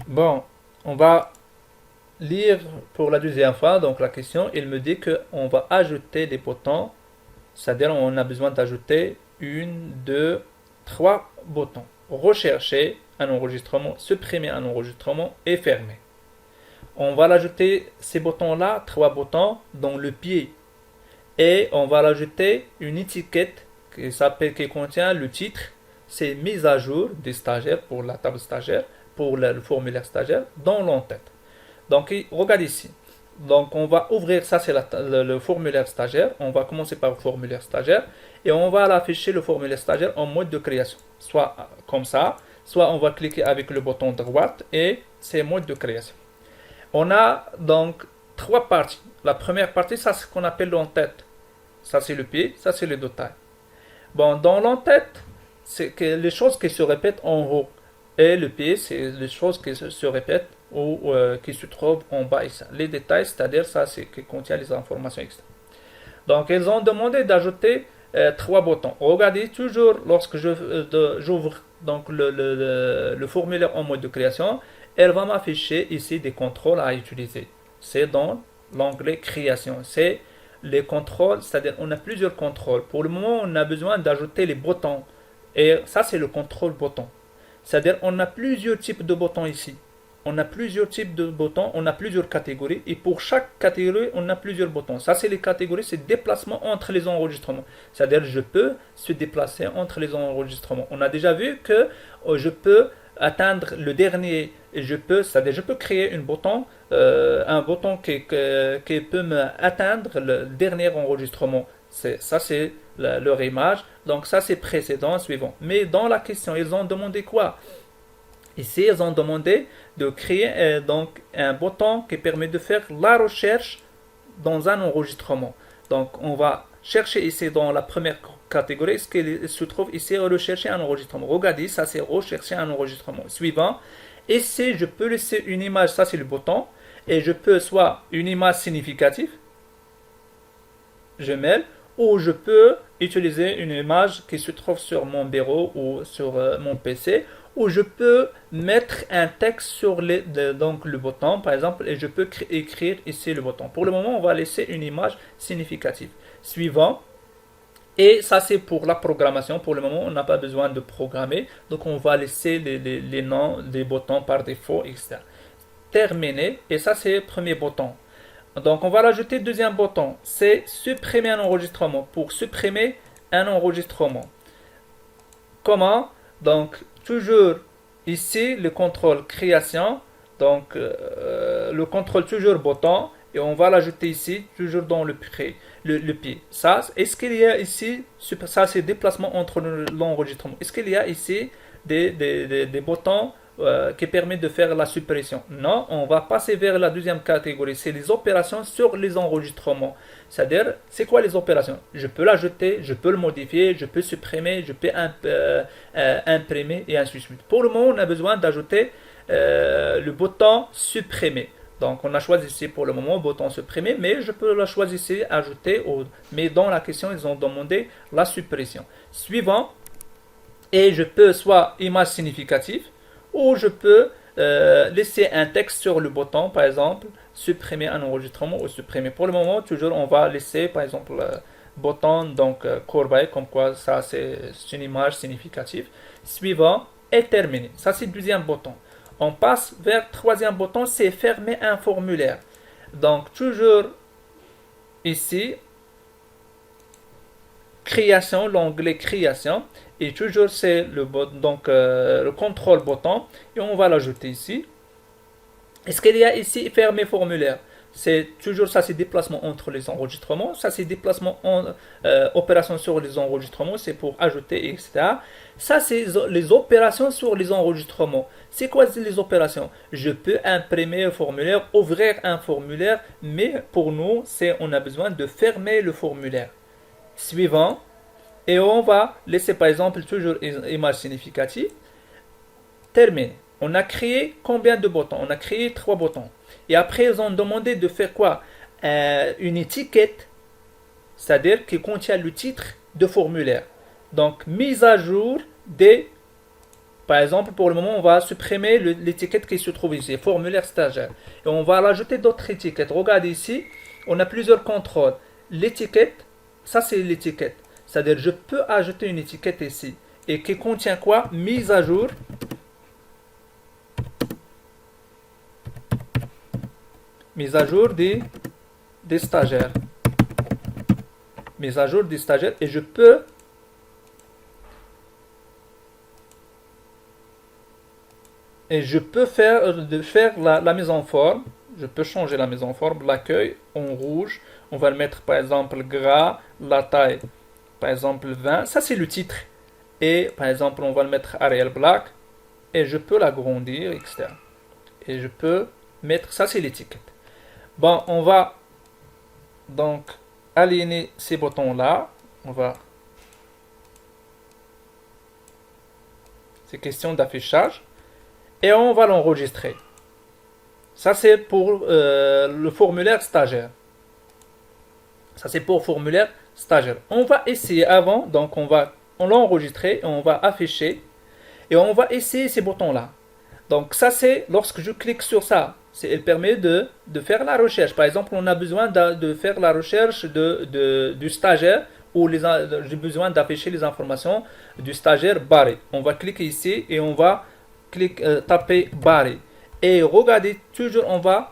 Bon, on va lire pour la deuxième fois. Donc la question, il me dit qu'on va ajouter des boutons, c'est-à-dire on a besoin d'ajouter une, deux, trois boutons. Rechercher un enregistrement, supprimer un enregistrement et fermer. On va l'ajouter ces boutons-là, trois boutons, dans le pied. Et on va l'ajouter une étiquette qui contient le titre. C'est mise à jour des stagiaires pour la table stagiaire, pour le formulaire stagiaire, dans l'entête. Donc, regarde ici. Donc, on va ouvrir, ça c'est le formulaire stagiaire. On va commencer par le formulaire stagiaire et on va l'afficher le formulaire stagiaire en mode de création. Soit comme ça, soit on va cliquer avec le bouton droite et c'est mode de création. On a donc trois parties. La première partie, ça c'est ce qu'on appelle l'entête. Ça c'est le pied, ça c'est le détail. Bon, dans l'entête, c'est que les choses qui se répètent en haut. Et le pied, c'est les choses qui se répètent ou qui se trouvent en bas ici. Les détails, c'est-à-dire ça, c'est qui contient les informations extra. Donc, ils ont demandé d'ajouter trois boutons. Regardez, toujours lorsque j'ouvre donc le formulaire en mode de création, elle va m'afficher ici des contrôles à utiliser. C'est dans l'onglet création. C'est les contrôles, c'est-à-dire on a plusieurs contrôles. Pour le moment, on a besoin d'ajouter les boutons. Et ça, c'est le contrôle bouton. C'est-à-dire on a plusieurs types de boutons ici. On a plusieurs types de boutons, on a plusieurs catégories. Et pour chaque catégorie, on a plusieurs boutons. Ça, c'est les catégories, c'est déplacement entre les enregistrements. C'est-à-dire je peux se déplacer entre les enregistrements. On a déjà vu que je peux atteindre le dernier. Et c'est-à-dire je peux créer un bouton qui peut me atteindre le dernier enregistrement. Ça, c'est leur image. Donc ça, c'est précédent, suivant. Mais dans la question, ils ont demandé quoi? Ici, ils ont demandé de créer donc un bouton qui permet de faire la recherche dans un enregistrement. Donc, on va chercher ici dans la première catégorie ce qu'il se trouve ici, rechercher un enregistrement. Regardez, ça c'est rechercher un enregistrement. Suivant. Ici, je peux laisser une image, ça c'est le bouton, et je peux soit une image significative, je mêle, ou je peux utiliser une image qui se trouve sur mon bureau ou sur mon PC, ou je peux mettre un texte sur donc le bouton, par exemple, et je peux écrire ici le bouton. Pour le moment, on va laisser une image significative. Suivant. Et ça, c'est pour la programmation. Pour le moment, on n'a pas besoin de programmer. Donc, on va laisser les noms des boutons par défaut, etc. Terminé. Et ça, c'est le premier bouton. Donc, on va rajouter deuxième bouton. C'est supprimer un enregistrement. Pour supprimer un enregistrement. Comment? Donc, toujours ici, le contrôle création. Donc, le contrôle toujours bouton. Et on va l'ajouter ici, toujours dans le pied. Ça, est-ce qu'il y a ici, ça c'est déplacement entre l'enregistrement. Est-ce qu'il y a ici des boutons qui permettent de faire la suppression? Non, on va passer vers la deuxième catégorie. C'est les opérations sur les enregistrements. C'est-à-dire, c'est quoi les opérations? Je peux l'ajouter, je peux le modifier, je peux supprimer, je peux imprimer et ainsi de suite. Pour le moment, on a besoin d'ajouter le bouton supprimer. Donc, on a choisi ici pour le moment le bouton supprimer, mais je peux la choisir ici, ajouter, mais dans la question, ils ont demandé la suppression. Suivant, et je peux soit image significative, ou je peux laisser un texte sur le bouton, par exemple, supprimer un enregistrement ou supprimer. Pour le moment, toujours, on va laisser, par exemple, bouton, donc corbeille, comme quoi ça, c'est une image significative. Suivant, et terminé. Ça, c'est le deuxième bouton. On passe vers le troisième bouton, c'est fermer un formulaire. Donc, toujours ici, création, l'onglet création. Et toujours, c'est le contrôle bouton. Et on va l'ajouter ici. Est-ce qu'il y a ici fermer formulaire? C'est toujours ça, c'est déplacement entre les enregistrements. Ça, c'est déplacement opération sur les enregistrements. C'est pour ajouter, etc. Ça, c'est les opérations sur les enregistrements. C'est quoi les opérations? Je peux imprimer un formulaire, ouvrir un formulaire, mais pour nous, on a besoin de fermer le formulaire. Suivant. Et on va laisser par exemple toujours image significative. Terminé. On a créé combien de boutons? On a créé 3 boutons. Et après, ils ont demandé de faire quoi? Une étiquette, c'est-à-dire qui contient le titre de formulaire. Donc, mise à jour des... Par exemple, pour le moment, on va supprimer l'étiquette qui se trouve ici, formulaire stagiaire. Et on va rajouter d'autres étiquettes. Regardez ici, on a plusieurs contrôles. L'étiquette, ça c'est l'étiquette. C'est-à-dire, je peux ajouter une étiquette ici. Et qui contient quoi? Mise à jour. Mise à jour des stagiaires. Mise à jour des stagiaires. Et je peux faire la mise en forme. Je peux changer la mise en forme. L'accueil en rouge. On va le mettre par exemple gras. La taille par exemple 20. Ça c'est le titre. Et par exemple on va le mettre Arial Black. Et je peux l'agrandir, etc. Et je peux mettre, ça c'est l'étiquette. Bon, on va donc aligner ces boutons là. C'est question d'affichage. Et on va l'enregistrer. Ça c'est pour le formulaire stagiaire. Ça c'est pour formulaire stagiaire. On va essayer avant, donc on l'a enregistré et on va afficher et on va essayer ces boutons là. Donc ça c'est lorsque je clique sur ça, elle permet de faire la recherche. Par exemple, on a besoin de faire la recherche du stagiaire ou j'ai besoin d'afficher les informations du stagiaire Barry. On va cliquer ici et on va taper Barry. Et regardez, toujours on va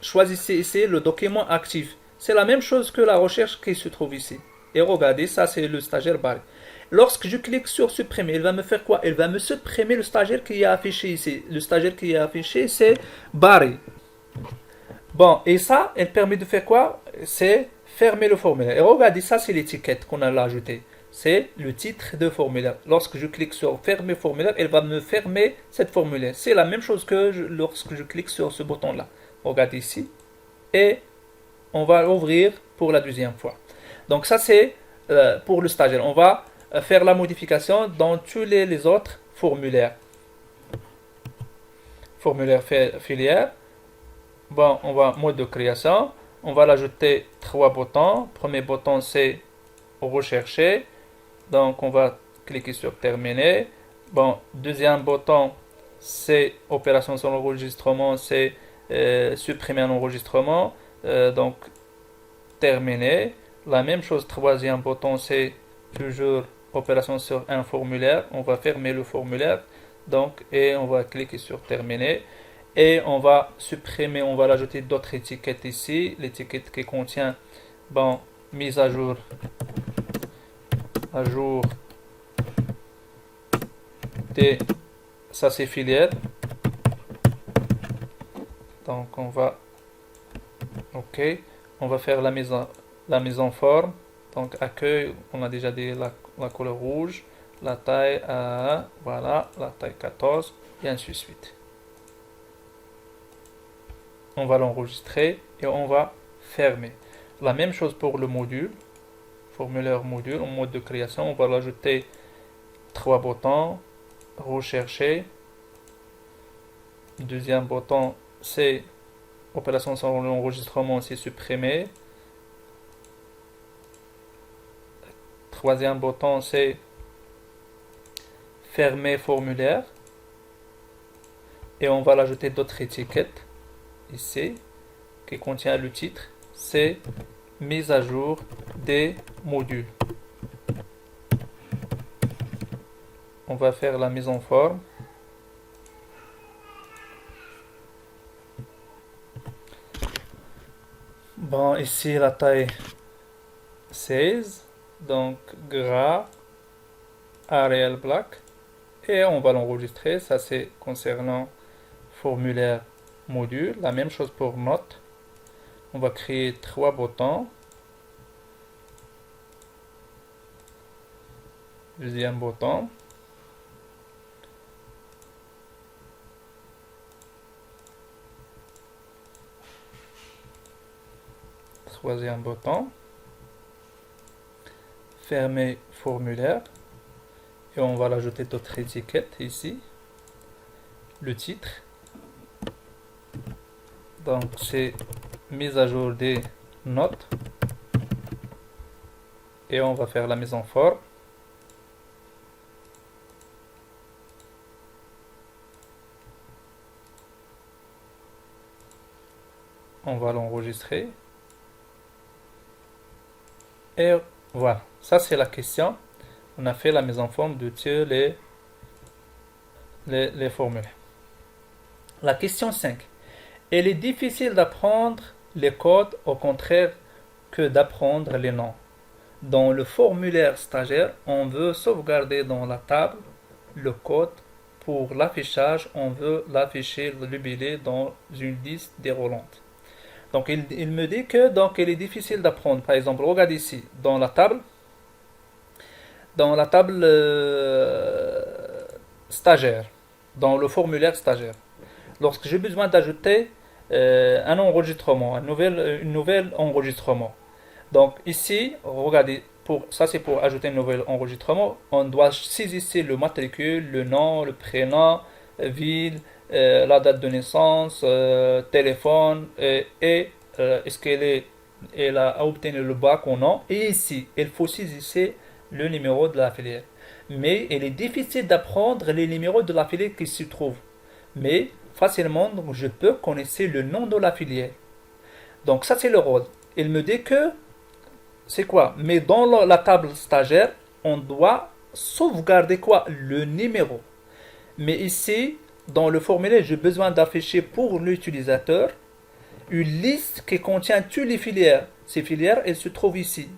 choisir ici le document actif. C'est la même chose que la recherche qui se trouve ici. Et regardez, ça c'est le stagiaire Barry. Lorsque je clique sur supprimer, il va me faire quoi? Il va me supprimer le stagiaire qui est affiché ici. Le stagiaire qui est affiché, c'est Barry. Bon, et ça, elle permet de faire quoi? C'est fermer le formulaire. Et regardez, ça c'est l'étiquette qu'on a ajoutée. C'est le titre de formulaire. Lorsque je clique sur fermer formulaire, elle va me fermer cette formulaire. C'est la même chose que lorsque je clique sur ce bouton-là. Regardez ici. Et on va l'ouvrir pour la deuxième fois. Donc ça c'est pour le stagiaire. On va faire la modification dans tous les autres formulaires. Formulaire filière. Bon, on va mode de création. On va l'ajouter 3 boutons. Premier bouton c'est rechercher. Donc on va cliquer sur terminer. Bon, deuxième bouton c'est opération sur l'enregistrement, c'est supprimer un enregistrement. Donc terminer. La même chose, troisième bouton c'est toujours opération sur un formulaire. On va fermer le formulaire. Donc, et on va cliquer sur terminer. Et on va supprimer, on va rajouter d'autres étiquettes ici. L'étiquette qui contient, bon, mise à jour des, ça c'est filière. Donc on va, ok, on va faire la mise en forme. Donc accueil, on a déjà dit la couleur rouge, la taille, voilà, la taille 14, et ainsi de suite. On va l'enregistrer et on va fermer. La même chose pour le module, formulaire module, en mode de création, on va l'ajouter 3 boutons, rechercher. Deuxième bouton, c'est opération sur l'enregistrement, c'est supprimer. Troisième bouton, c'est fermer formulaire. Et on va l'ajouter d'autres étiquettes ici qui contient le titre, c'est mise à jour des modules. On va faire la mise en forme. Bon, ici la taille 16, donc gras, Arial Black, et on va l'enregistrer. Ça c'est concernant formulaire module. La même chose pour note. On va créer 3 boutons. Deuxième bouton. Troisième bouton. fermer formulaire. Et on va l'ajouter d'autres étiquettes ici. Le titre. Donc c'est mise à jour des notes. Et on va faire la mise en forme. On va l'enregistrer. Et voilà, ça c'est la question. On a fait la mise en forme de tous les formulaires. La question 5. Il est difficile d'apprendre les codes au contraire que d'apprendre les noms. Dans le formulaire stagiaire, on veut sauvegarder dans la table le code. Pour l'affichage, on veut l'afficher, le libellé dans une liste déroulante. Donc il me dit que donc il est difficile d'apprendre. Par exemple, regarde ici, dans la table stagiaire, dans le formulaire stagiaire. Lorsque j'ai besoin d'ajouter un enregistrement, un nouvel enregistrement. Donc ici, regardez, ça c'est pour ajouter un nouvel enregistrement. On doit saisir le matricule, le nom, le prénom, ville, la date de naissance, téléphone et est-ce elle a obtenu le bac ou non. Et ici, il faut saisir le numéro de la filière. Mais il est difficile d'apprendre les numéros de la filière qui se trouvent. Mais facilement, donc, je peux connaître le nom de la filière. Donc ça c'est le rôle. Il me dit que c'est quoi? Mais dans la table stagiaire, on doit sauvegarder quoi? Le numéro. Mais ici, dans le formulaire, j'ai besoin d'afficher pour l'utilisateur une liste qui contient toutes les filières. Ces filières, elles se trouvent ici.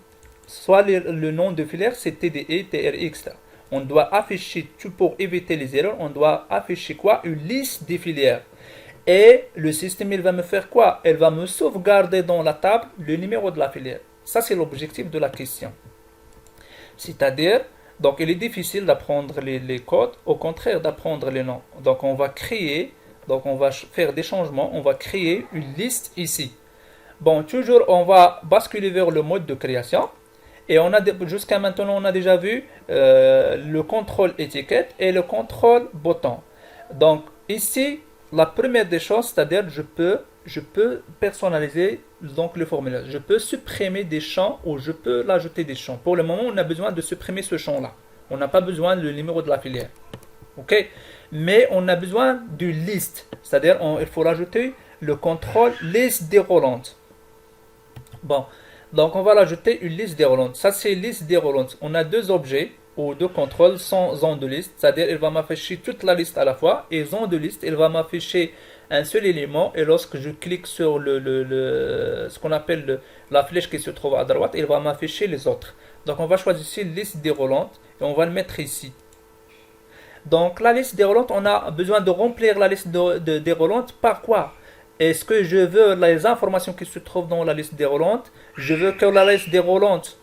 Soit le nom de filière, c'est TDE, TRX. On doit afficher, pour éviter les erreurs, on doit afficher quoi? Une liste des filières. Et le système, il va me faire quoi? Il va me sauvegarder dans la table le numéro de la filière. Ça, c'est l'objectif de la question. C'est-à-dire, donc il est difficile d'apprendre les codes, au contraire d'apprendre les noms. Donc on va faire des changements, on va créer une liste ici. Bon, toujours on va basculer vers le mode de création. Et jusqu'à maintenant, on a déjà vu le contrôle étiquette et le contrôle bouton. Donc ici, la première des choses, c'est-à-dire je peux personnaliser donc le formulaire. Je peux supprimer des champs ou je peux l'ajouter des champs. Pour le moment, on a besoin de supprimer ce champ-là. On n'a pas besoin du numéro de la filière. OK? Mais on a besoin d'une liste. C'est-à-dire il faut rajouter le contrôle liste déroulante. Bon. Donc on va rajouter une liste déroulante. Ça c'est liste déroulante. On a deux objets ou deux contrôles sans zone de liste. C'est-à-dire il va m'afficher toute la liste à la fois. Et zone de liste, il va m'afficher un seul élément. Et lorsque je clique sur ce qu'on appelle la flèche qui se trouve à droite, il va m'afficher les autres. Donc on va choisir ici liste déroulante et on va le mettre ici. Donc la liste déroulante, on a besoin de remplir la liste déroulante par quoi? Est-ce que je veux les informations qui se trouvent dans la liste déroulante? Je veux que la liste déroulante.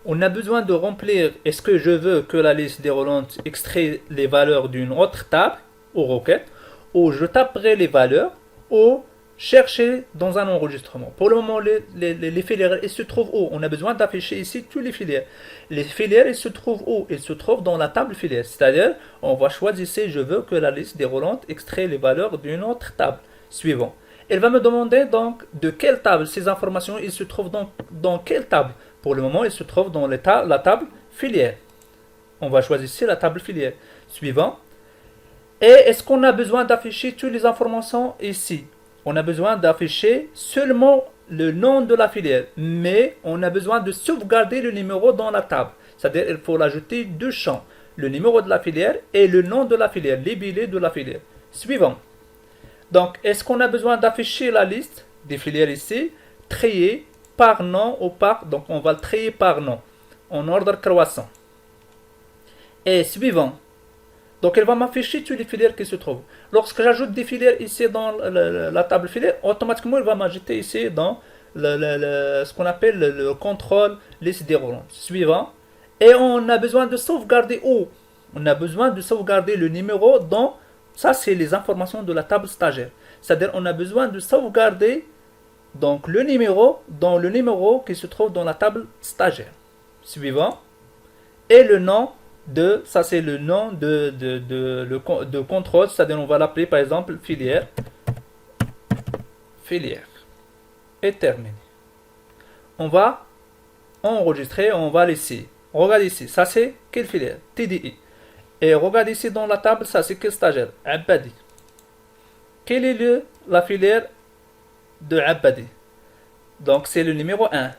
On a besoin de remplir. Est-ce que je veux que la liste déroulante extrait les valeurs d'une autre table ou requête? Ou je taperai les valeurs ou chercher dans un enregistrement. Pour le moment, les filières, elles se trouvent où? On a besoin d'afficher ici tous les filières. Les filières, elles se trouvent où? Elles se trouvent dans la table filière. C'est-à-dire, on va choisir ici, je veux que la liste déroulante extrait les valeurs d'une autre table. Suivant. Elle va me demander donc de quelle table ces informations ils se trouvent dans quelle table. Pour le moment, ils se trouvent dans la table filière. On va choisir ici la table filière. Suivant. Et est-ce qu'on a besoin d'afficher toutes les informations ici? On a besoin d'afficher seulement le nom de la filière. Mais on a besoin de sauvegarder le numéro dans la table. C'est-à-dire qu'il faut ajouter deux champs. Le numéro de la filière et le nom de la filière. Les billets de la filière. Suivant. Donc, est-ce qu'on a besoin d'afficher la liste des filières ici, trier par nom ou par... Donc, on va le trier par nom, en ordre croissant. Et suivant. Donc, elle va m'afficher toutes les filières qui se trouvent. Lorsque j'ajoute des filières ici dans la table filière, automatiquement, elle va m'ajouter ici dans ce qu'on appelle le contrôle liste déroulante. Suivant. Et on a besoin de sauvegarder où? On a besoin de sauvegarder le numéro dans... Ça, c'est les informations de la table stagiaire. C'est-à-dire, on a besoin de sauvegarder donc, le numéro qui se trouve dans la table stagiaire. suivant. Et le nom ça c'est le nom de contrôle, c'est-à-dire on va l'appeler par exemple filière. Filière. Et terminé. On va enregistrer, on va laisser. Regarde ici, ça c'est quelle filière? TDI. Et regarde ici dans la table, ça c'est quel stagiaire? Abadi. Quelle est la filière de Abadi? Donc c'est le numéro 1.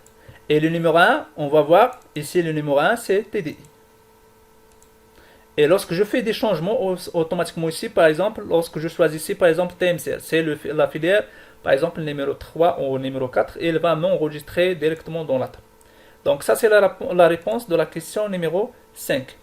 Et le numéro 1, on va voir, ici le numéro 1 c'est TDI. Et lorsque je fais des changements automatiquement ici, par exemple, lorsque je choisis ici par exemple TMCL, c'est la filière, par exemple le numéro 3 ou numéro 4, et il va m'enregistrer directement dans la table. Donc ça c'est la réponse de la question numéro 5.